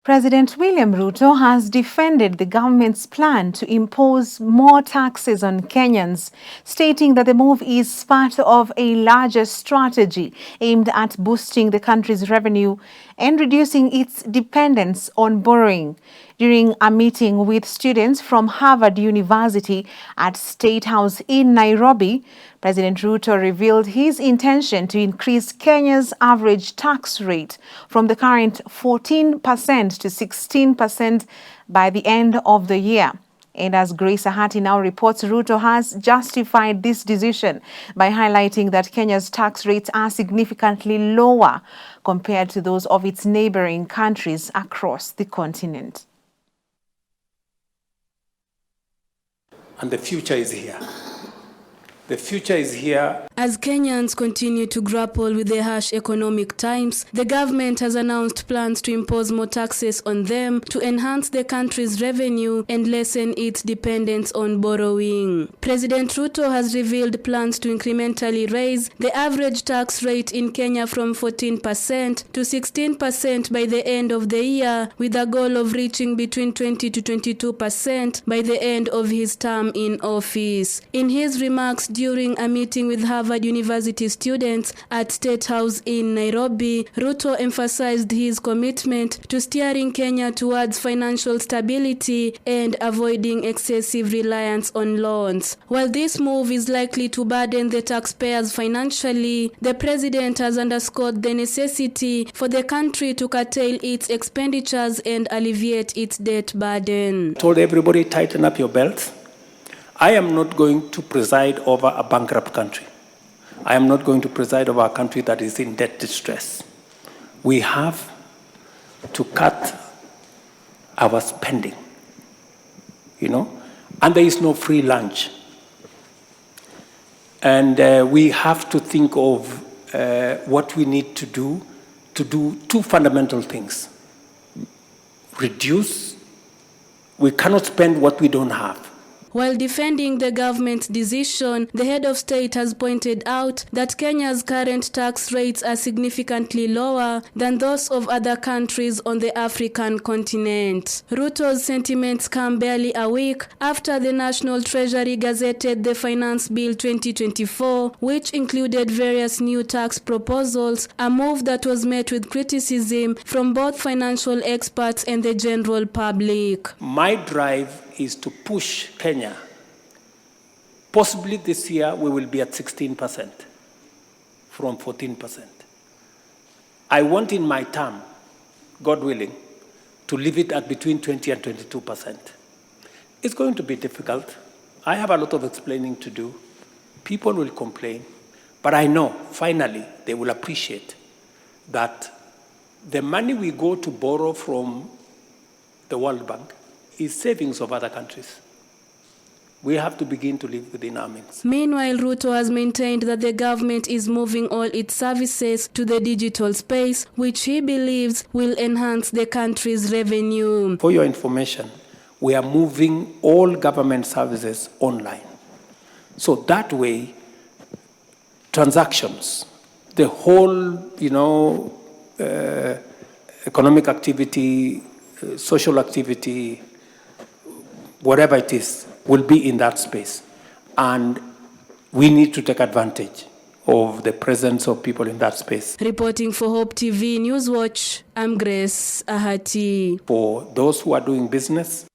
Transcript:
President William Ruto has defended the government's plan to impose more taxes on Kenyans, stating that the move is part of a larger strategy aimed at boosting the country's revenue and reducing its dependence on borrowing. During a meeting with students from Harvard University at State House in Nairobi, President Ruto revealed his intention to increase Kenya's average tax rate from the current 14% to 16% by the end of the year. And as Grace Ahati now reports, Ruto has justified this decision by highlighting that Kenya's tax rates are significantly lower compared to those of its neighboring countries across the continent. And the future is here. The future is here. As Kenyans continue to grapple with the harsh economic times, the government has announced plans to impose more taxes on them to enhance the country's revenue and lessen its dependence on borrowing. President Ruto has revealed plans to incrementally raise the average tax rate in Kenya from 14% to 16% by the end of the year, with a goal of reaching between 20 to 22% by the end of his term in office. In his remarks during a meeting with Harvard University students at State House in Nairobi, Ruto emphasized his commitment to steering Kenya towards financial stability and avoiding excessive reliance on loans. While this move is likely to burden the taxpayers financially, the president has underscored the necessity for the country to curtail its expenditures and alleviate its debt burden. I told everybody, tighten up your belts. I am not going to preside over a bankrupt country. I am not going to preside over a country that is in debt distress. We have to cut our spending, and there is no free lunch. And we have to think of what we need to do two fundamental things. Reduce. We cannot spend what we don't have. While defending the government's decision, the head of state has pointed out that Kenya's current tax rates are significantly lower than those of other countries on the African continent. Ruto's sentiments come barely a week after the National Treasury gazetted the Finance Bill 2024, which included various new tax proposals, a move that was met with criticism from both financial experts and the general public. My drive is to push Kenya. Possibly this year we will be at 16% from 14%. I want in my term, God willing, to leave it at between 20 and 22%. It's going to be difficult. I have a lot of explaining to do. People will complain, but I know finally they will appreciate that the money we go to borrow from the World Bank is savings of other countries. We have to begin to live within our means. Meanwhile, Ruto has maintained that the government is moving all its services to the digital space, which he believes will enhance the country's revenue. For your information, we are moving all government services online. So that way, transactions, the whole, economic activity, social activity, whatever it is, will be in that space. And we need to take advantage of the presence of people in that space. Reporting for Hope TV Newswatch, I'm Grace Ahati. For those who are doing business,